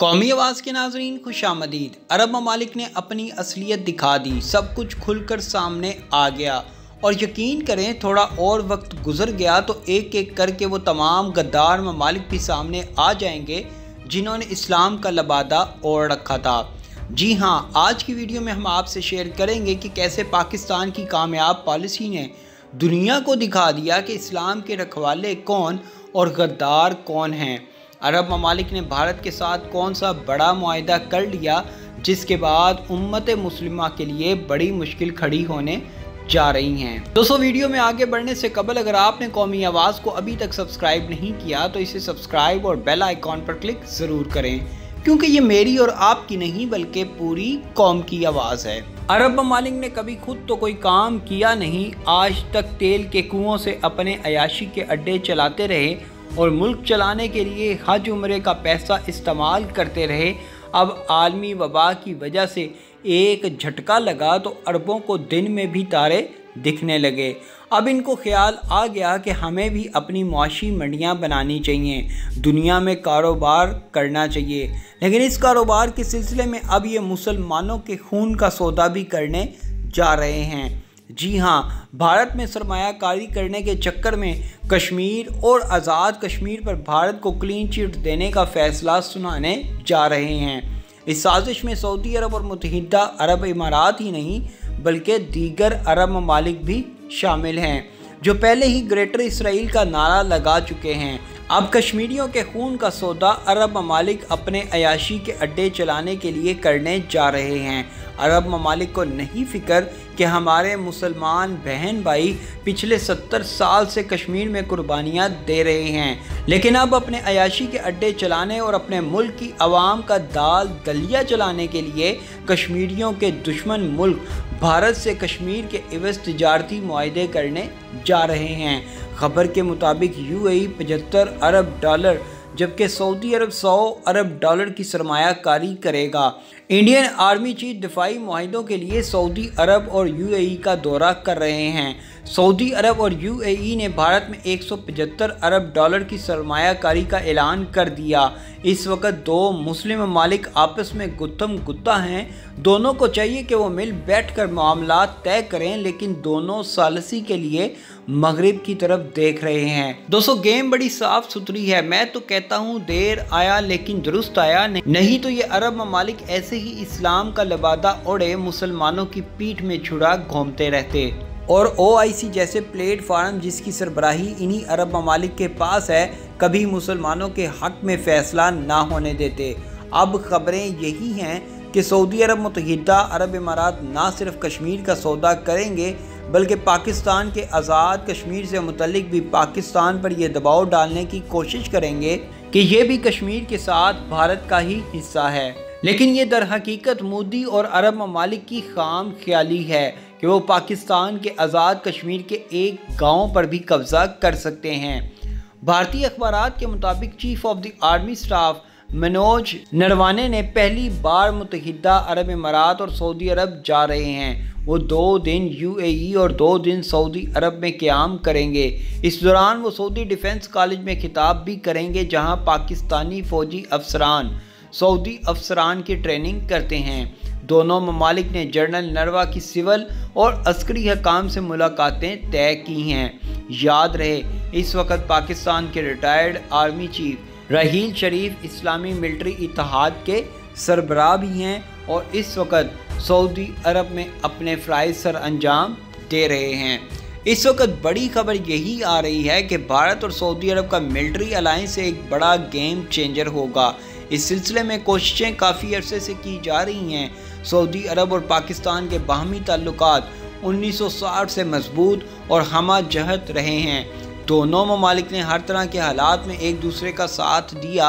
कौमी आवाज़ के नाज़रीन खुशामदीद। अरब ममालिक ने अपनी असलियत दिखा दी, सब कुछ खुलकर सामने आ गया और यकीन करें थोड़ा और वक्त गुजर गया तो एक एक करके वो तमाम गद्दार ममालिक भी सामने आ जाएंगे जिन्होंने इस्लाम का लबादा ओढ़ रखा था। जी हाँ, आज की वीडियो में हम आपसे शेयर करेंगे कि कैसे पाकिस्तान की कामयाब पॉलिसी ने दुनिया को दिखा दिया कि इस्लाम के रखवाले कौन और गद्दार कौन हैं। अरब ममालिक ने भारत के साथ कौन सा बड़ा मुआहिदा कर लिया जिसके बाद उम्मत मुस्लिमा के लिए बड़ी मुश्किल खड़ी होने जा रही हैं। दोस्तों, वीडियो में आगे बढ़ने से कबल अगर आपने कौमी आवाज़ को अभी तक सब्सक्राइब नहीं किया तो इसे सब्सक्राइब और बेल आइकॉन पर क्लिक ज़रूर करें, क्योंकि ये मेरी और आपकी नहीं बल्कि पूरी कौम की आवाज़ है। अरब ममालिक ने कभी खुद तो कोई काम किया नहीं, आज तक तेल के कुओं से अपने अयाशी के अड्डे चलाते रहे और मुल्क चलाने के लिए हज उम्रे का पैसा इस्तेमाल करते रहे। अब आलमी वबा की वजह से एक झटका लगा तो अरबों को दिन में भी तारे दिखने लगे। अब इनको ख्याल आ गया कि हमें भी अपनी मुआशी मंडियाँ बनानी चाहिए, दुनिया में कारोबार करना चाहिए। लेकिन इस कारोबार के सिलसिले में अब ये मुसलमानों के खून का सौदा भी करने जा रहे हैं। जी हाँ, भारत में सरमायाकारी करने के चक्कर में कश्मीर और आज़ाद कश्मीर पर भारत को क्लीन चिट देने का फैसला सुनाने जा रहे हैं। इस साजिश में सऊदी अरब और मुत्तहिदा अरब इमारात ही नहीं बल्कि दीगर अरब ममालिक भी शामिल हैं, जो पहले ही ग्रेटर इसराइल का नारा लगा चुके हैं। अब कश्मीरियों के खून का सौदा अरब ममालिक अपने अयाशी के अड्डे चलाने के लिए करने जा रहे हैं। अरब ममालिक को नहीं फिक्र कि हमारे मुसलमान बहन भाई पिछले 70 साल से कश्मीर में कुर्बानियाँ दे रहे हैं, लेकिन अब अपने अयाशी के अड्डे चलाने और अपने मुल्क की आवाम का दाल दलिया चलाने के लिए कश्मीरियों के दुश्मन मुल्क भारत से कश्मीर के इवज़ तिजारती मुआहदे करने जा रहे हैं। खबर के मुताबिक यूएई 75 अरब डॉलर जबकि सऊदी अरब 100 अरब डॉलर की सरमायाकारी करेगा। इंडियन आर्मी चीफ दिफाई मुआहिदों के लिए सऊदी अरब और यूएई का दौरा कर रहे हैं। सऊदी अरब और यूएई ने भारत में 175 अरब डॉलर की सरमायाकारी का ऐलान कर दिया। इस वक्त दो मुस्लिम ममालिक आपस में गुत्थम गुत्ता हैं। दोनों को चाहिए कि वो मिल बैठकर मामला तय करें, लेकिन दोनों सालसी के लिए मगरिब की तरफ देख रहे हैं। दोस्तों, गेम बड़ी साफ सुथरी है। मैं तो कहता हूँ देर आया लेकिन दुरुस्त आया नहीं तो ये अरब ममालिक ऐसे ही इस्लाम का लबादा ओढ़े मुसलमानों की पीठ में छुड़ा घूमते रहते और ओआईसी जैसे प्लेटफार्म जिसकी सरबराही इन्हीं अरब ममालिक के पास है कभी मुसलमानों के हक में फ़ैसला ना होने देते। अब खबरें यही हैं कि सऊदी अरब मुत्तहिदा अरब इमारात ना सिर्फ कश्मीर का सौदा करेंगे बल्कि पाकिस्तान के आज़ाद कश्मीर से मुतल्लिक भी पाकिस्तान पर यह दबाव डालने की कोशिश करेंगे कि ये भी कश्मीर के साथ भारत का ही हिस्सा है। लेकिन ये दर हकीकत मोदी और अरब ममालिक की खाम ख्याली है कि वो पाकिस्तान के आज़ाद कश्मीर के एक गाँव पर भी कब्ज़ा कर सकते हैं। भारतीय अखबारात के मुताबिक chief of the army staff Manoj Naravane ने पहली बार मुत्तहिदा अरब इमारात और सऊदी अरब जा रहे हैं। वो 2 दिन यूएई और 2 दिन सऊदी अरब में क़याम करेंगे। इस दौरान वो सऊदी डिफेंस कॉलेज में खिताब भी करेंगे जहां पाकिस्तानी फ़ौजी अफसरान सऊदी अफसरान की ट्रेनिंग करते हैं। दोनों ममालिक ने जनरल नरवा की सिविल और अस्करी हकाम से मुलाकातें तय की हैं। याद रहे, इस वक्त पाकिस्तान के रिटायर्ड आर्मी चीफ राहील शरीफ इस्लामी मिलिट्री इत्तेहाद के सरबराह भी हैं और इस वक्त सऊदी अरब में अपने फ़राइज़ सर अंजाम दे रहे हैं। इस वक्त बड़ी खबर यही आ रही है कि भारत और सऊदी अरब का मिलिट्री अलायंस एक बड़ा गेम चेंजर होगा। इस सिलसिले में कोशिशें काफ़ी अरसे से की जा रही हैं। सऊदी अरब और पाकिस्तान के बाहमी ताल्लुकात 1960 से मजबूत और हमा जहत रहे हैं। दोनों ममालिक ने हर तरह के हालात में एक दूसरे का साथ दिया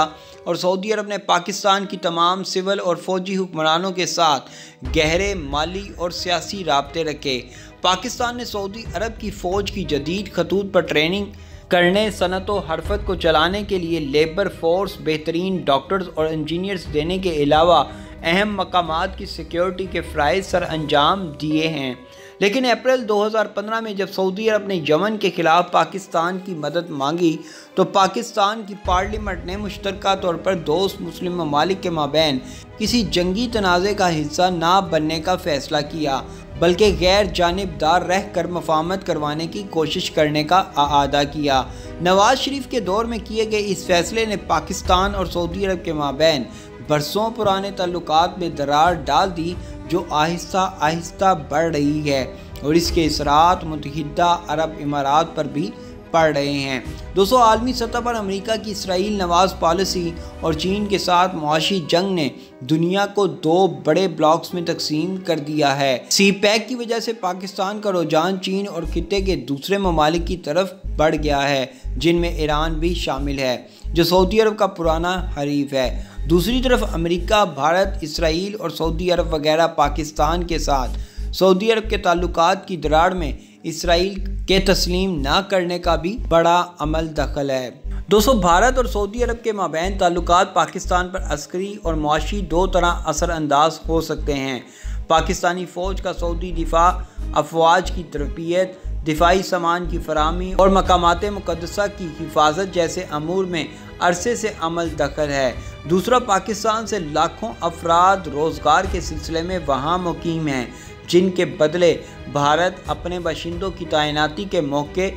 और सऊदी अरब ने पाकिस्तान की तमाम सिविल और फ़ौजी हुक्मरानों के साथ गहरे माली और सियासी राब्ते रखे। पाकिस्तान ने सऊदी अरब की फ़ौज की जदीद खतूत पर ट्रेनिंग करने, सनत व हरफत को चलाने के लिए लेबर फोर्स, बेहतरीन डॉक्टर्स और इंजीनियर्स देने के अलावा अहम मकामात की सिक्योरिटी के फ़राइज़ सर अंजाम दिए हैं। लेकिन अप्रैल 2015 में जब सऊदी अरब ने यमन के खिलाफ पाकिस्तान की मदद मांगी तो पाकिस्तान की पार्लियामेंट ने मुश्तरका तौर पर दोस्त मुस्लिम ममालिक के माबैन किसी जंगी तनाज़े का हिस्सा ना बनने का फैसला किया, बल्कि गैर जानिबदार रह कर मफाहमत करवाने की कोशिश करने का आदा किया। नवाज शरीफ के दौर में किए गए इस फैसले ने पाकिस्तान और सऊदी अरब के माबैन बरसों पुराने ताल्लुकात में दरार डाल दी, जो आहिस्ता आहिस्ता बढ़ रही है और इसके असरात मुत्तहिदा अरब इमारात पर भी पड़ रहे हैं। दोस्तों, आलमी सतह पर अमेरिका की इसराइल नवाज पॉलिसी और चीन के साथ मुआशी जंग ने दुनिया को दो बड़े ब्लॉक्स में तकसीम कर दिया है। CPEC की वजह से पाकिस्तान का रुझान चीन और खित्ते के दूसरे ममालिक की तरफ बढ़ गया है, जिनमें ईरान भी शामिल है, जो सऊदी अरब का पुराना हरीफ है। दूसरी तरफ अमेरिका, भारत, इसराइल और सऊदी अरब वगैरह पाकिस्तान के साथ सऊदी अरब के ताल्लुकात की दरार में इसराइल के तस्लीम ना करने का भी बड़ा अमल दखल है। दोस्तों, भारत और सऊदी अरब के माबैन ताल्लुकात पाकिस्तान पर अस्करी और मुआशी दो तरह असरअंदाज हो सकते हैं। पाकिस्तानी फ़ौज का सऊदी दिफा अफवाज की तरबियत, दिफाई सामान की फराहमी और मकामात मुक़द्दसा की हिफाजत जैसे अमूर में अरसे से अमल दखल है। दूसरा, पाकिस्तान से लाखों अफराद रोज़गार के सिलसिले में वहाँ मुकीम हैं, जिनके बदले भारत अपने बाशिंदों की तैनाती के मौके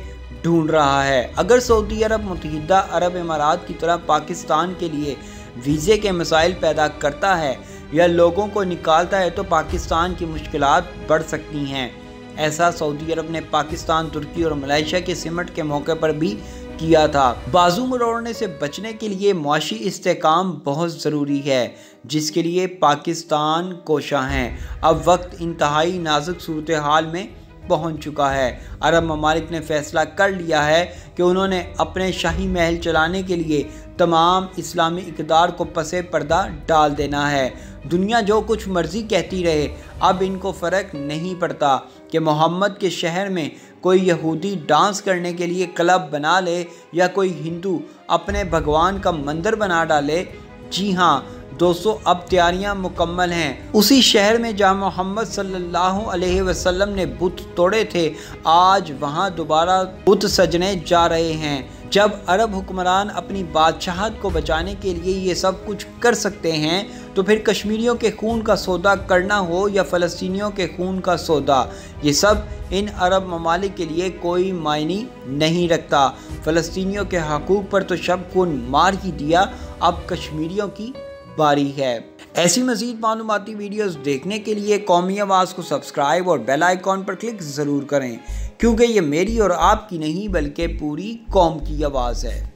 ढूंढ रहा है। अगर सऊदी अरब मुत्तहिदा अरब इमारात की तरह पाकिस्तान के लिए वीज़े के मसाइल पैदा करता है या लोगों को निकालता है तो पाकिस्तान की मुश्किलात बढ़ सकती हैं। ऐसा सऊदी अरब ने पाकिस्तान, तुर्की और मलेशिया के सिमट के मौके पर भी किया था। बाजू मरोड़ने से बचने के लिए मुआशी इस्तेहकाम बहुत ज़रूरी है, जिसके लिए पाकिस्तान कोशा है। अब वक्त इंतहाई नाजुक सूरत हाल में पहुंच चुका है। अरब ममालिक ने फैसला कर लिया है कि उन्होंने अपने शाही महल चलाने के लिए तमाम इस्लामी इक़दार को पसे पर्दा डाल देना है। दुनिया जो कुछ मर्ज़ी कहती रहे, अब इनको फ़र्क नहीं पड़ता कि मोहम्मद के शहर में कोई यहूदी डांस करने के लिए क्लब बना ले या कोई हिंदू अपने भगवान का मंदिर बना डाले। जी हाँ दोस्तों, अब तैयारियां मुकम्मल हैं। उसी शहर में जहां मोहम्मद सल्लल्लाहु अलैहि वसल्लम ने बुत तोड़े थे, आज वहां दोबारा बुत सजने जा रहे हैं। जब अरब हुक्मरान अपनी बादशाहत को बचाने के लिए ये सब कुछ कर सकते हैं, तो फिर कश्मीरियों के खून का सौदा करना हो या फ़लस्तीनियों के खून का सौदा, ये सब इन अरब ममालिक के लिए कोई मायने नहीं रखता। फ़लस्तीनियों के हकूक़ पर तो शब खून मार ही दिया, अब कश्मीरियों की बारी है। ऐसी मज़ीद मालूमाती वीडियोस देखने के लिए कौमी आवाज़ को सब्सक्राइब और बेल आइकॉन पर क्लिक ज़रूर करें, क्योंकि ये मेरी और आपकी नहीं बल्कि पूरी कौम की आवाज़ है।